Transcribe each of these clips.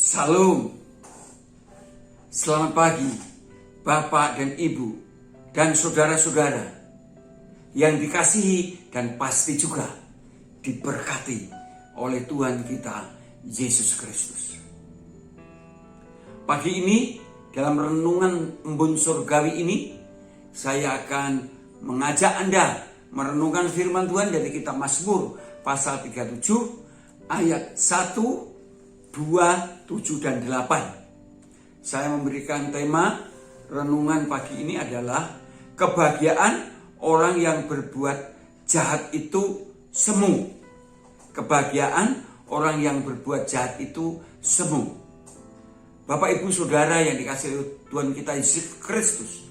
Salam, selamat pagi Bapak dan Ibu dan saudara-saudara yang dikasihi dan pasti juga diberkati oleh Tuhan kita Yesus Kristus. Pagi ini dalam renungan embun surgawi ini saya akan mengajak Anda merenungkan firman Tuhan dari kitab Mazmur pasal 37 ayat 1, 2, 7, dan 8. Saya memberikan tema renungan pagi ini adalah kebahagiaan orang yang berbuat jahat itu semu. Kebahagiaan orang yang berbuat jahat itu semu. Bapak, Ibu, Saudara yang dikasihi Tuhan kita Yesus Kristus,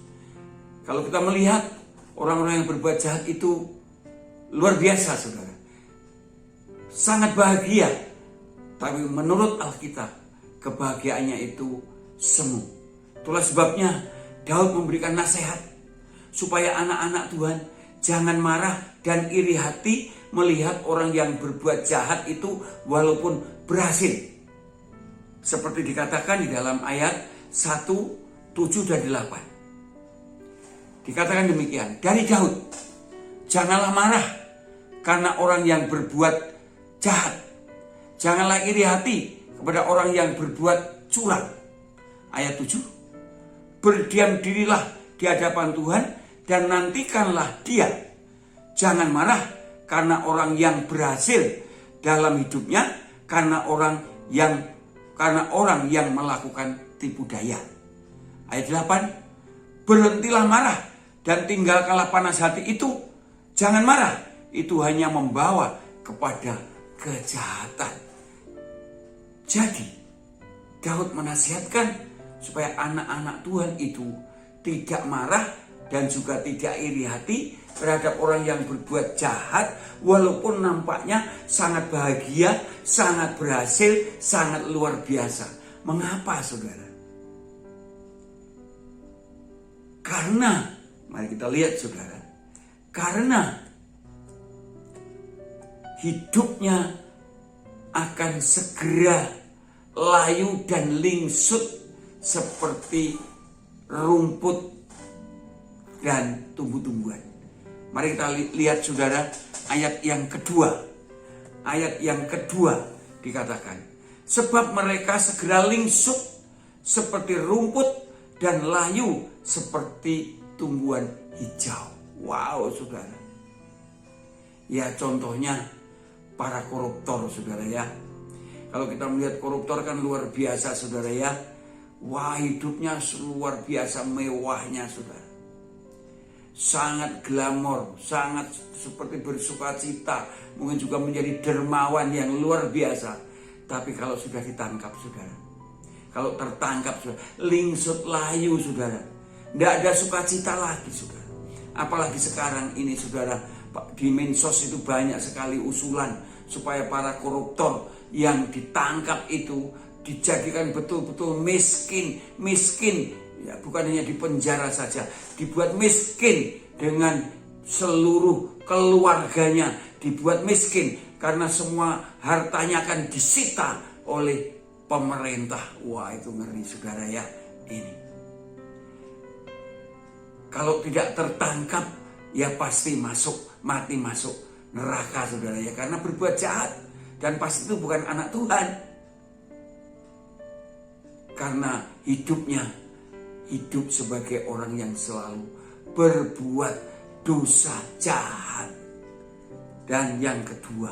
kalau kita melihat orang-orang yang berbuat jahat itu luar biasa, saudara, sangat bahagia. Tapi menurut Alkitab, kebahagiaannya itu semu. Itulah sebabnya Daud memberikan nasihat supaya anak-anak Tuhan jangan marah dan iri hati melihat orang yang berbuat jahat itu walaupun berhasil. Seperti dikatakan di dalam ayat 1, 7, dan 8. Dikatakan demikian, dari Daud, janganlah marah karena orang yang berbuat jahat. Janganlah iri hati kepada orang yang berbuat curang. Ayat 7. Berdiam dirilah di hadapan Tuhan dan nantikanlah Dia. Jangan marah karena orang yang berhasil dalam hidupnya, karena orang yang melakukan tipu daya. Ayat 8. Berhentilah marah dan tinggalkanlah panas hati itu. Jangan marah, itu hanya membawa kepada kejahatan. Jadi, Daud menasihatkan supaya anak-anak Tuhan itu tidak marah dan juga tidak iri hati terhadap orang yang berbuat jahat, walaupun nampaknya sangat bahagia, sangat berhasil, sangat luar biasa. Mengapa, saudara? Karena, mari kita lihat, saudara, karena hidupnya akan segera layu dan lingsut seperti rumput dan tumbuh-tumbuhan. Mari kita lihat, saudara, ayat yang kedua. Ayat yang kedua dikatakan, sebab mereka segera lingsut seperti rumput dan layu seperti tumbuhan hijau. Wow, saudara. Ya, contohnya para koruptor, saudara ya. Kalau kita melihat koruptor kan luar biasa, saudara ya. Wah, hidupnya luar biasa mewahnya, saudara. Sangat glamor, sangat seperti bersukacita, mungkin juga menjadi dermawan yang luar biasa. Tapi kalau sudah ditangkap, saudara, kalau tertangkap, saudara, lingsut layu, saudara. Tidak ada sukacita lagi, saudara. Apalagi sekarang ini, saudara, di medsos itu banyak sekali usulan supaya para koruptor yang ditangkap itu dijadikan betul-betul miskin, ya, bukan hanya di penjara saja, dibuat miskin dengan seluruh keluarganya, dibuat miskin karena semua hartanya akan disita oleh pemerintah. Wah, itu ngeri, saudara ya. Ini kalau tidak tertangkap, ya pasti mati masuk neraka, saudara ya, karena berbuat jahat. Dan pasti itu bukan anak Tuhan, karena hidupnya hidup sebagai orang yang selalu berbuat dosa jahat. Dan yang kedua,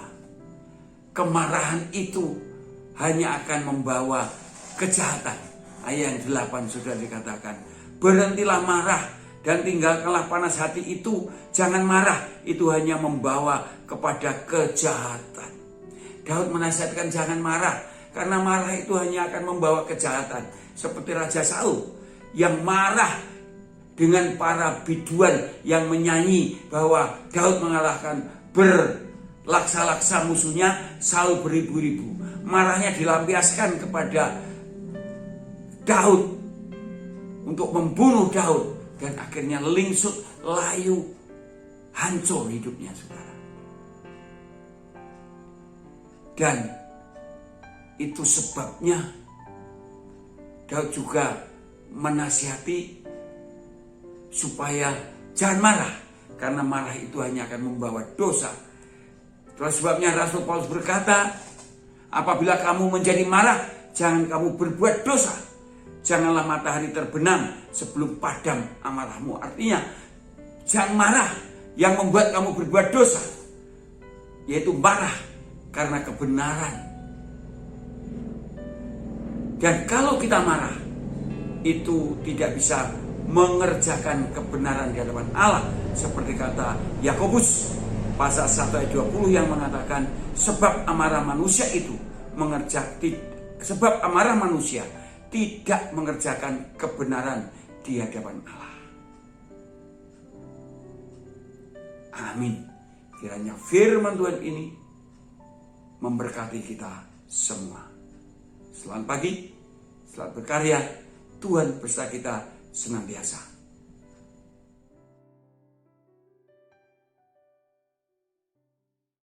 kemarahan itu hanya akan membawa kejahatan. Ayat yang 8 sudah dikatakan, berhentilah marah dan tinggalkanlah panas hati itu. Jangan marah, itu hanya membawa kepada kejahatan. Daud menasihatkan jangan marah, karena marah itu hanya akan membawa kejahatan. Seperti Raja Saul yang marah dengan para biduan yang menyanyi bahwa Daud mengalahkan berlaksa-laksa musuhnya, Saul beribu-ribu. Marahnya dilampiaskan kepada Daud untuk membunuh Daud. Dan akhirnya lingsut, layu, hancur hidupnya, saudara. Dan itu sebabnya Daud juga menasihati supaya jangan marah, karena marah itu hanya akan membawa dosa. Terus sebabnya Rasul Paulus berkata, apabila kamu menjadi marah, jangan kamu berbuat dosa. Janganlah matahari terbenam sebelum padam amarahmu. Artinya, jangan marah yang membuat kamu berbuat dosa, yaitu marah karena kebenaran. Dan kalau kita marah, itu tidak bisa mengerjakan kebenaran di hadapan Allah. Seperti kata Yakobus pasal 1 ayat 20 yang mengatakan, sebab amarah manusia tidak mengerjakan kebenaran di hadapan Allah. Amin. Kiranya firman Tuhan ini memberkati kita semua. Selamat pagi, selamat berkarya. Tuhan beserta kita senantiasa.